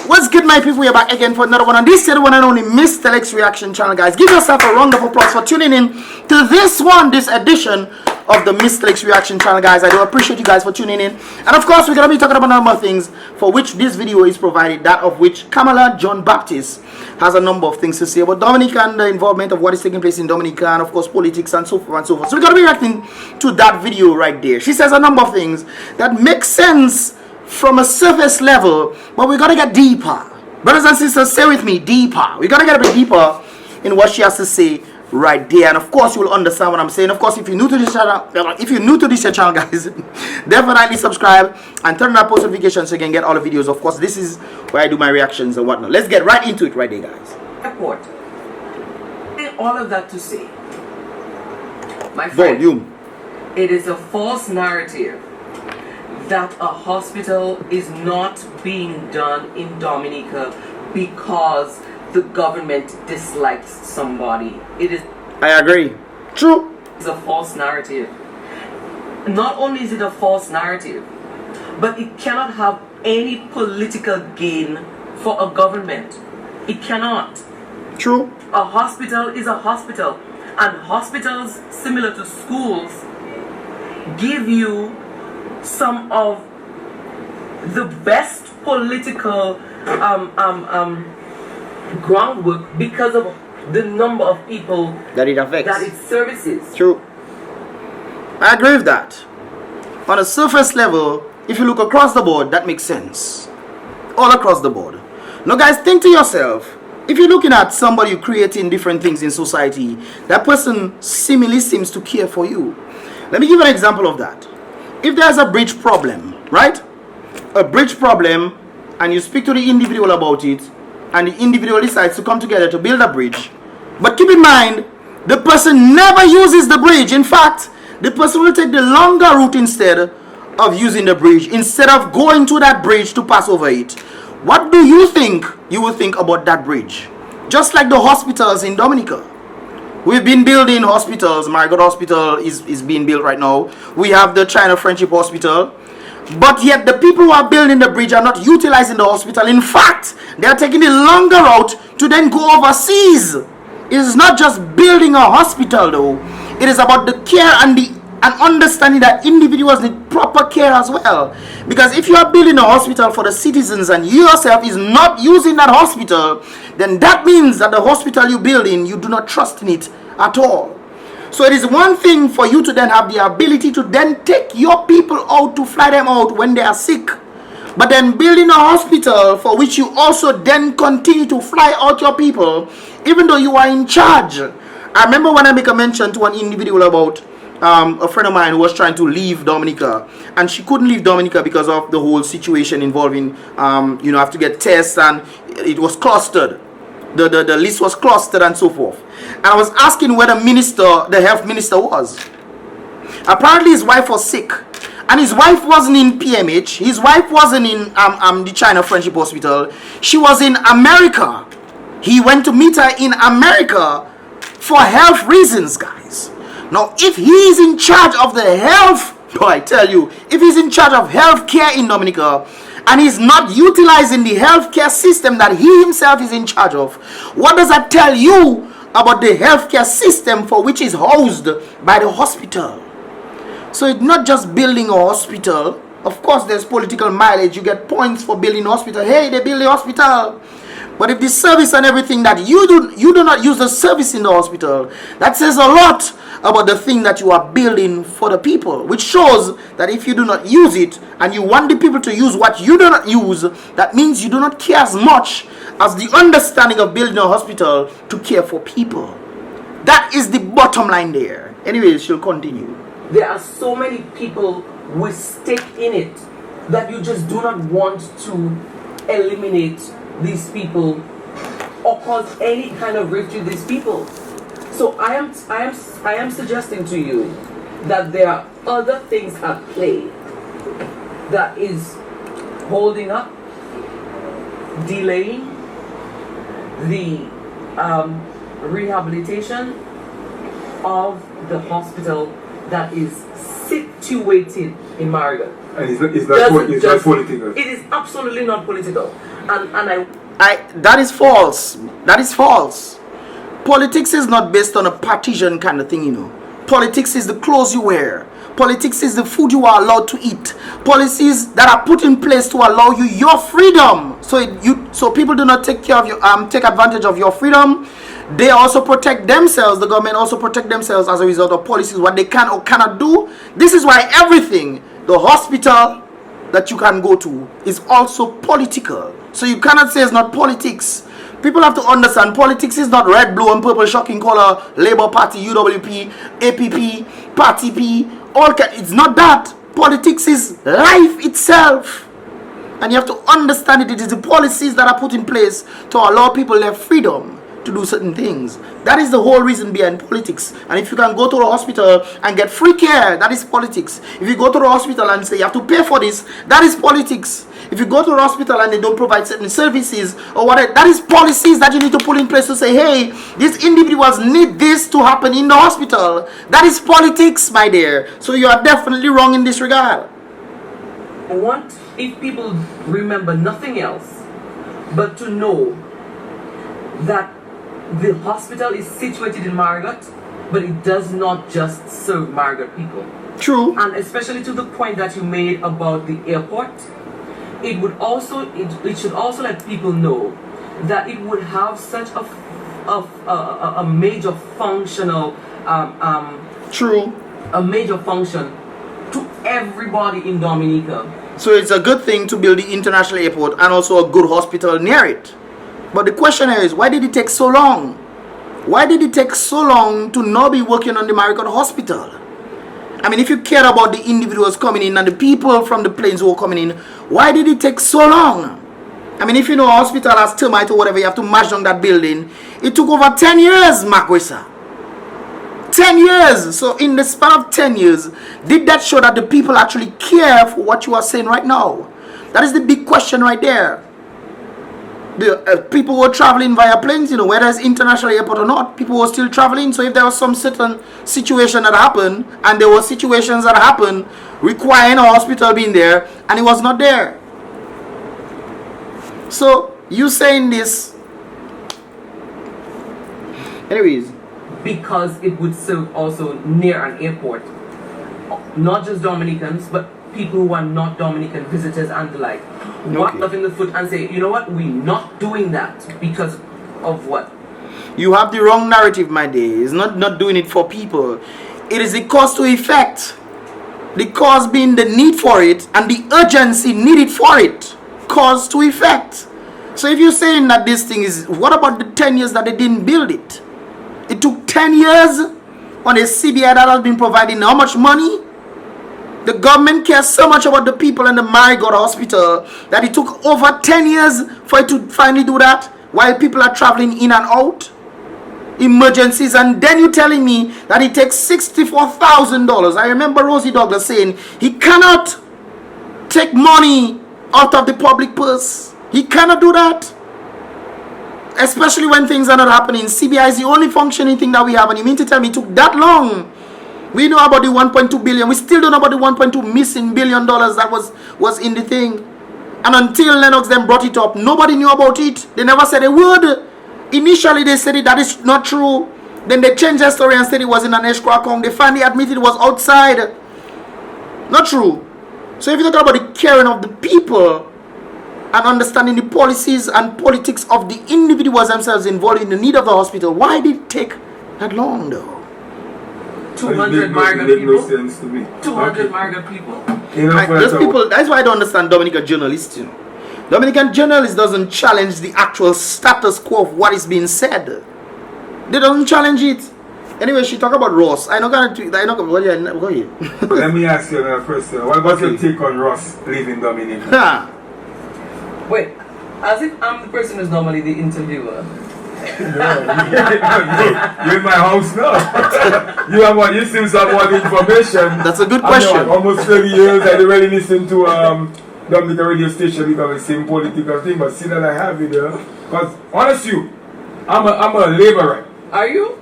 What's good, my people? We're back again for another one on this one and only Mystelics reaction channel, guys. Give yourself a round of applause for tuning in to this edition of the Mystelics reaction channel, guys. I do appreciate you guys for tuning in. And of course, we're going to be talking about a number of things for which this video is provided, that of which Kamala John Baptist has a number of things to say about Dominica and the involvement of what is taking place in Dominica, and of course politics and so forth and so forth. So we're going to be reacting to that video right there. She says a number of things that make sense from a surface level, but we gotta get deeper. Brothers and sisters, stay with me. Deeper. We gotta get a bit deeper in what she has to say right there, and of course you will understand what I'm saying. Of course, if you're new to this channel, guys, definitely subscribe and turn on that post notifications so you can get all the videos. Of course, this is where I do my reactions and whatnot. Let's get right into it right there, guys. Airport. All of that to say, my friend, volume. It is a false narrative that a hospital is not being done in Dominica because the government dislikes somebody. It is. I agree. True. It's a false narrative. Not only is it a false narrative, but it cannot have any political gain for a government. It cannot. True. A hospital is a hospital, and hospitals, similar to schools, give you some of the best political groundwork because of the number of people that it affects, that it services. True. I agree with that. On a surface level, if you look across the board, that makes sense. All across the board. Now guys, think to yourself, if you're looking at somebody creating different things in society, that person seemingly seems to care for you. Let me give an example of that. If there's a bridge problem, right? A bridge problem, and you speak to the individual about it, and the individual decides to come together to build a bridge. But keep in mind, the person never uses the bridge. In fact, the person will take the longer route instead of using the bridge, instead of going to that bridge to pass over it. What do you think you will think about that bridge? Just like the hospitals in Dominica. We've been building hospitals. Margaret Hospital is being built right now. We have the China Friendship Hospital. But yet the people who are building the bridge are not utilizing the hospital. In fact, they are taking the longer route to then go overseas. It is not just building a hospital though. It is about the care and understanding that individuals need proper care as well. Because if you are building a hospital for the citizens and you yourself is not using that hospital, then that means that the hospital you're building, you do not trust in it at all. So it is one thing for you to then have the ability to then take your people out, to fly them out when they are sick. But then building a hospital for which you also then continue to fly out your people, even though you are in charge. I remember when I make a mention to an individual about a friend of mine who was trying to leave Dominica, and she couldn't leave Dominica because of the whole situation involving you know, have to get tests, and it was clustered. The list was clustered and so forth. And I was asking where the health minister was. Apparently his wife was sick, and his wife wasn't in PMH. His wife wasn't in the China Friendship Hospital. She was in America. He went to meet her in America for health reasons, guys. Now, if he is in charge of the health, I tell you, if he's in charge of health care in Dominica, and he's not utilizing the healthcare system that he himself is in charge of, what does that tell you about the healthcare system for which is housed by the hospital? So it's not just building a hospital. Of course, there's political mileage. You get points for building a hospital. Hey, they build the hospital. But if the service and everything that you do not use the service in the hospital, that says a lot about the thing that you are building for the people, which shows that if you do not use it and you want the people to use what you do not use, that means you do not care as much as the understanding of building a hospital to care for people. That is the bottom line there. Anyways, she'll continue. There are so many people with stake in it that you just do not want to eliminate these people or cause any kind of rift with these people. So I am suggesting to you that there are other things at play that is holding up, delaying the rehabilitation of the hospital that is situated in Marigot. And it's not political. It is absolutely not political. That is false. That is false. Politics is not based on a partisan kind of thing, you know. Politics is the clothes you wear. Politics is the food you are allowed to eat. Policies that are put in place to allow you your freedom. So people do not take care of your take advantage of your freedom. They also protect themselves. The government also protect themselves as a result of policies, what they can or cannot do. This is why everything, the hospital that you can go to, is also political. So you cannot say it's not politics. People have to understand politics is not red, blue, and purple shocking color, Labour Party, UWP, APP, Party P. It's not that. Politics is life itself. And you have to understand it. It is the policies that are put in place to allow people their freedom to do certain things. That is the whole reason behind politics. And if you can go to the hospital and get free care, that is politics. If you go to the hospital and say you have to pay for this, that is politics. If you go to the hospital and they don't provide certain services or whatever, that is policies that you need to put in place to say, hey, these individuals need this to happen in the hospital. That is politics, my dear. So you are definitely wrong in this regard. I want, if people remember nothing else, but to know that the hospital is situated in Margaret, but it does not just serve Margaret people. True. And especially to the point that you made about the airport, it would also it should also let people know that it would have such a major functional True. A major function to everybody in Dominica. So it's a good thing to build the international airport and also a good hospital near it. But the question here is, why did it take so long? Why did it take so long to not be working on the Margaret Hospital? I mean, if you care about the individuals coming in and the people from the planes who are coming in, why did it take so long? I mean, if you know a hospital has termite or whatever, you have to mash down that building. It took over 10 years, Marquesa. 10 years. So in the span of 10 years, did that show that the people actually care for what you are saying right now? That is the big question right there. The people were traveling via planes, you know, whether it's international airport or not, people were still traveling. So if there was some certain situation that happened, and there were situations that happened requiring a hospital being there, and it was not there. So you saying this, anyways, because it would serve also near an airport, not just Dominicans, but people who are not Dominican visitors and the like. Walk up in the foot and say, you know what, we're not doing that because of what? You have the wrong narrative, my dear. It's not doing it for people. It is the cause to effect. The cause being the need for it and the urgency needed for it. Cause to effect. So if you're saying that this thing is, what about the 10 years that they didn't build it? It took 10 years on a CBI that has been providing how much money? The government cares so much about the people in the Margaret Hospital that it took over 10 years for it to finally do that while people are traveling in and out. Emergencies, and then you're telling me that it takes $64,000. I remember Rosie Douglas saying he cannot take money out of the public purse. He cannot do that. Especially when things are not happening. CBI is the only functioning thing that we have, and you mean to tell me it took that long? We know about the 1.2 billion. We still don't know about the 1.2 missing billion dollars that was in the thing. And until Lennox then brought it up, nobody knew about it. They never said a word. Initially they said that is not true. Then they changed their story and said it was in an escrow account. They finally admitted it was outside. Not true. So if you talk about the caring of the people and understanding the policies and politics of the individuals themselves involved in the need of the hospital, why did it take that long though? 200 Margaret people. No sense to me. 200 Margaret people. Those people. That's why I don't understand Dominican journalists. You know, Dominican journalists doesn't challenge the actual status quo of what is being said. They don't challenge it. Anyway, she talk about Ross. I'm not gonna. Go ahead. Let me ask you another question. What's your take on Ross leaving Dominica? Wait, as if I'm the person who's normally the interviewer. You're in my house now. You seem to have more information. That's a good question. I know, almost 30 years I didn't really listen to Dominica radio station because the same political thing, but see that I have it there. Because honestly, I'm a laborer. Are you?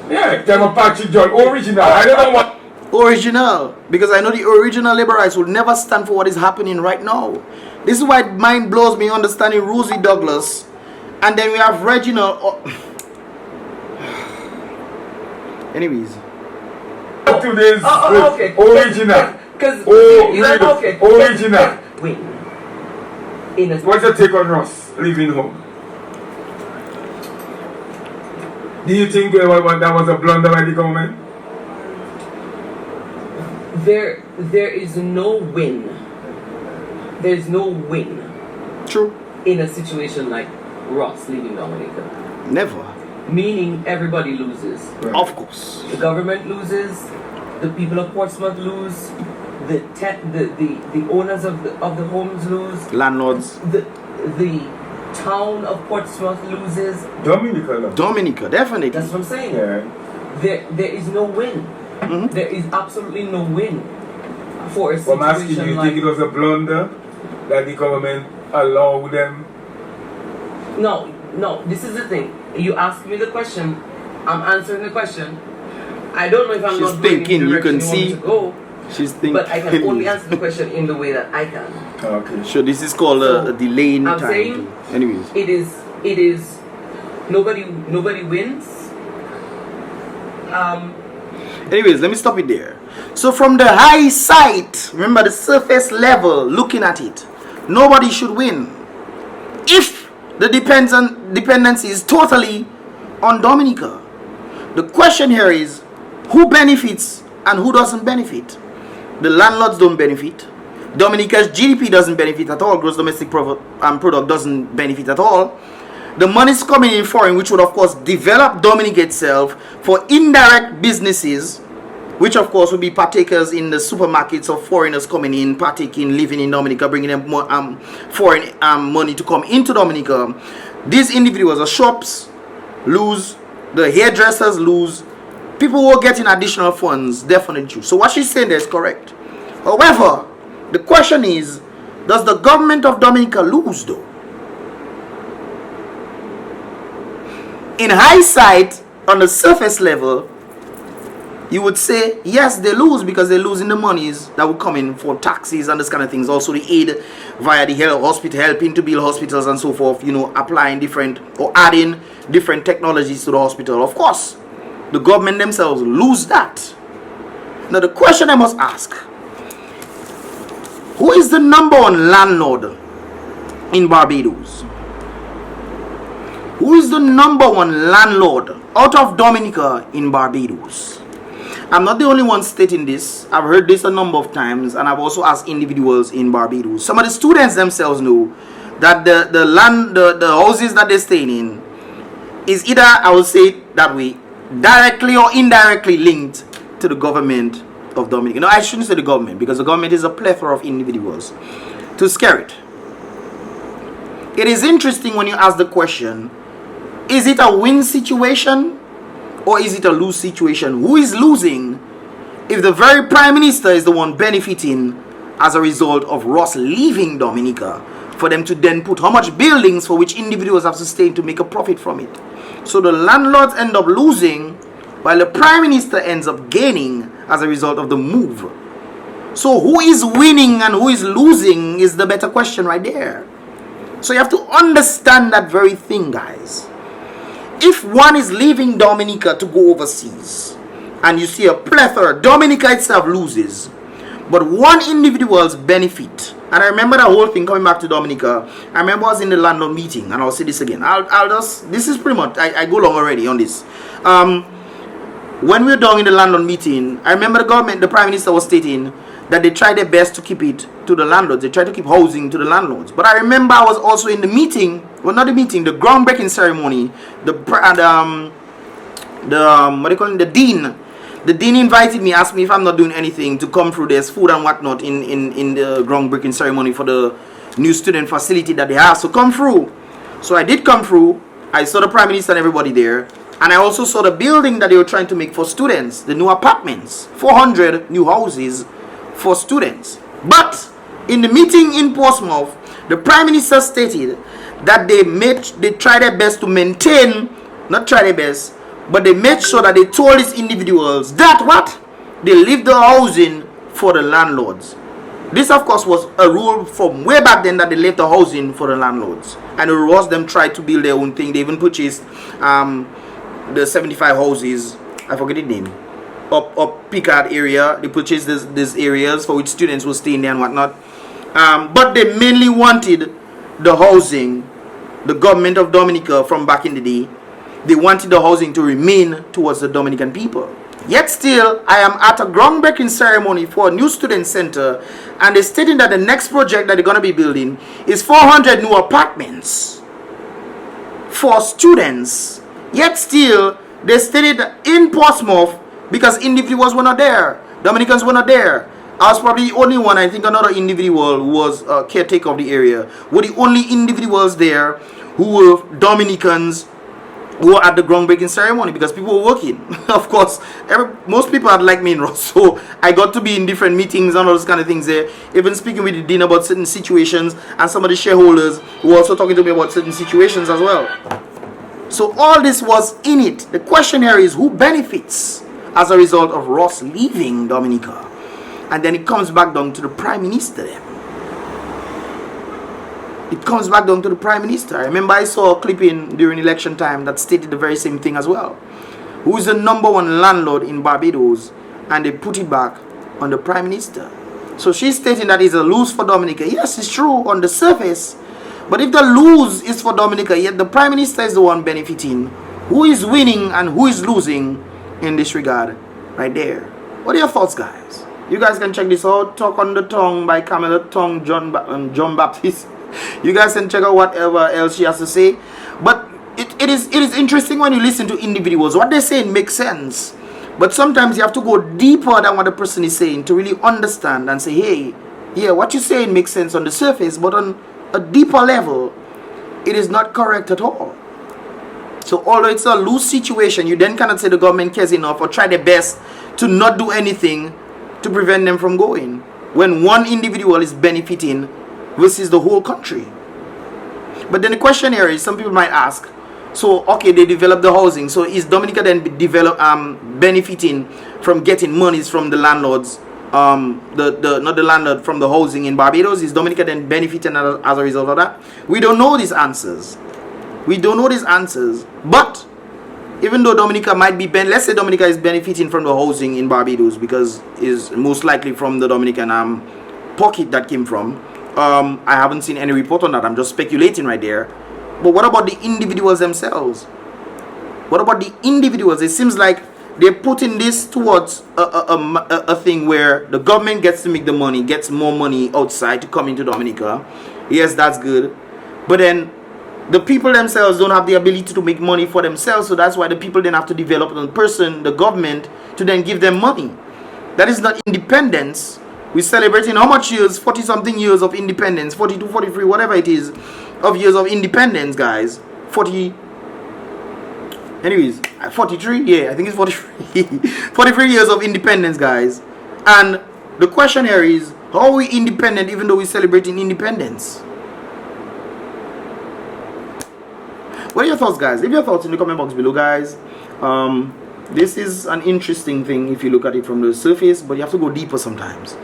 Yeah, I'm a Patrick John original. I don't know what. Original. Because I know the original labor rights will never stand for what is happening right now. This is why it mind blows me understanding Rosie Douglas. And then we have Reginald. Anyways. Today's okay. original. Because okay. Original. Wait. What's your take on Ross leaving home? Do you think that was a blunder by the government? There is no win. There's no win. True. In a situation like Ross leaving Dominica. Never. Meaning everybody loses. Right. Of course. The government loses. The people of Portsmouth lose. The owners of the homes lose. Landlords. The town of Portsmouth loses. Dominica, definitely. That's what I'm saying. Yeah. There is no win. Mm-hmm. There is absolutely no win for a Well, I'm asking situation you, like. think it was a blunder that the government allowed them? No. This is the thing. You ask me the question. I'm answering the question. I don't know if I'm She's not going thinking, in the you can direction you see. want me to go. She's thinking. But I can only answer the question in the way that I can. Okay. So this is called a delay in I'm time. saying Anyways. It is nobody wins. Anyways, let me stop it there. So from the high side, remember the surface level, looking at it, nobody should win. If the dependency is totally on Dominica. The question here is, who benefits and who doesn't benefit? The landlords don't benefit. Dominica's GDP doesn't benefit at all. Gross domestic product doesn't benefit at all. The money's coming in foreign, which would of course develop Dominica itself for indirect businesses, which of course will be partakers in the supermarkets of foreigners coming in, partaking, living in Dominica, bringing them more foreign money to come into Dominica. These individuals, the shops lose, the hairdressers lose, people who are getting additional funds definitely choose. So what she's saying there is correct. However, the question is, does the government of Dominica lose though? In hindsight, on the surface level, you would say yes, they lose because they're losing the monies that will come in for taxes and this kind of things. Also the aid via the health hospital, helping to build hospitals and so forth, applying different or adding different technologies to the hospital. Of course, the government themselves lose that. Now the question I must ask, who is the number one landlord in Barbados? Who is the number one landlord out of Dominica in Barbados? I'm not the only one stating this. I've heard this a number of times, and I've also asked individuals in Barbados. Some of the students themselves know that the houses that they're staying in is either, I would say it that way, directly or indirectly linked to the government of Dominica. No, I shouldn't say the government, because the government is a plethora of individuals. To scare it. It is interesting when you ask the question, is it a win situation or is it a lose situation? Who is losing if the very Prime Minister is the one benefiting as a result of Ross leaving Dominica, for them to then put how much buildings for which individuals have sustained to make a profit from it? So the landlords end up losing while the Prime Minister ends up gaining as a result of the move. So who is winning and who is losing is the better question right there. So you have to understand that very thing, guys. If one is leaving Dominica to go overseas and you see a plethora, Dominica itself loses, but one individual's benefit. And I remember the whole thing coming back to Dominica. I remember I was in the landlord meeting, and I'll say this again. I'll just, this is pretty much, I go long already on this. When we were down in the landlord meeting, I remember the government, the Prime Minister was stating that they tried their best to keep it to the landlords. They tried to keep housing to the landlords. But I remember I was also in the meeting, well, not the meeting, the groundbreaking ceremony. The dean. The dean invited me, asked me if I'm not doing anything to come through. There's food and whatnot in the groundbreaking ceremony for the new student facility that they have. So come through. So I did come through. I saw the Prime Minister and everybody there. And I also saw the building that they were trying to make for students, the new apartments, 400 new houses for students. But in the meeting in Portsmouth, the Prime Minister stated that they tried their best to maintain, not try their best, but they made sure that they told these individuals that what? they leave the housing for the landlords. This, of course, was a rule from way back then that they left the housing for the landlords. And the rest of them tried to build their own thing. They even purchased the 75 houses, I forget the name, up Picard area. They purchased these areas for which students were staying there and whatnot. But they mainly wanted the housing, the government of Dominica from back in the day, they wanted the housing to remain towards the Dominican people. Yet still, I am at a groundbreaking ceremony for a new student center, and they're stating that the next project that they're going to be building is 400 new apartments for students. Yet still, they stated that in Portsmouth, because individuals were not there, Dominicans were not there. I was probably the only one. I think another individual who was a caretaker of the area were the only individuals there who were Dominicans who were at the groundbreaking ceremony, because people were working. Of course, most people are like me in Ross, so I got to be in different meetings and all those kind of things there, even speaking with the dean about certain situations, and some of the shareholders were also talking to me about certain situations as well. So all this was in it. The question here is, who benefits as a result of Ross leaving Dominica? And then it comes back down to the Prime Minister then. It comes back down to the Prime Minister. I remember I saw a clipping during election time that stated the very same thing as well. Who is the #1 landlord in Barbados? And they put it back on the Prime Minister. So she's stating that it's a lose for Dominica. Yes, it's true on the surface. But if the lose is for Dominica, yet the Prime Minister is the one benefiting, who is winning and who is losing in this regard right there? What are your thoughts, guys? You guys can check this out. Talk on the Tongue by Kamala John Baptist. You guys can check out whatever else she has to say. But it is interesting when you listen to individuals. What they're saying makes sense. But sometimes you have to go deeper than what the person is saying to really understand and say, hey, yeah, what you're saying makes sense on the surface, but on a deeper level, it is not correct at all. So although it's a loose situation, you then cannot say the government cares enough or try their best to not do anything to prevent them from going, when one individual is benefiting versus the whole country. But then the question here is, some people might ask, so okay, they develop the housing, so is Dominica then benefiting from getting monies from the landlords, not the landlord, from the housing in Barbados? Is Dominica then benefiting as a result of that? We don't know these answers. We don't know these answers. But even though Dominica might be, let's say Dominica is benefiting from the housing in Barbados because is most likely from the Dominican pocket that came from. I haven't seen any report on that. I'm just speculating right there. But what about the individuals themselves? What about the individuals? It seems like they're putting this towards a thing where the government gets to make the money, gets more money outside to come into Dominica. Yes, that's good. But then the people themselves don't have the ability to make money for themselves. So that's why the people then have to develop the government, to then give them money. That is not independence. We're celebrating how much years? 40 something years of independence, 42, 43, whatever it is, of years of independence, guys. 43, yeah, I think it's 43. 43 years of independence, guys. And the question here is, how are we independent even though we're celebrating independence? What are your thoughts, guys? Leave your thoughts in the comment box below, guys. This is an interesting thing if you look at it from the surface, but you have to go deeper sometimes.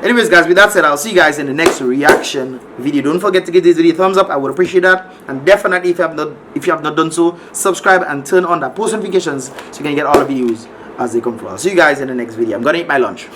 Anyways, guys, with that said, I'll see you guys in the next reaction video. Don't forget to give this video a thumbs up. I would appreciate that. And definitely, if you have not done so, subscribe and turn on that post notifications so you can get all the videos as they come through. I'll see you guys in the next video. I'm gonna eat my lunch.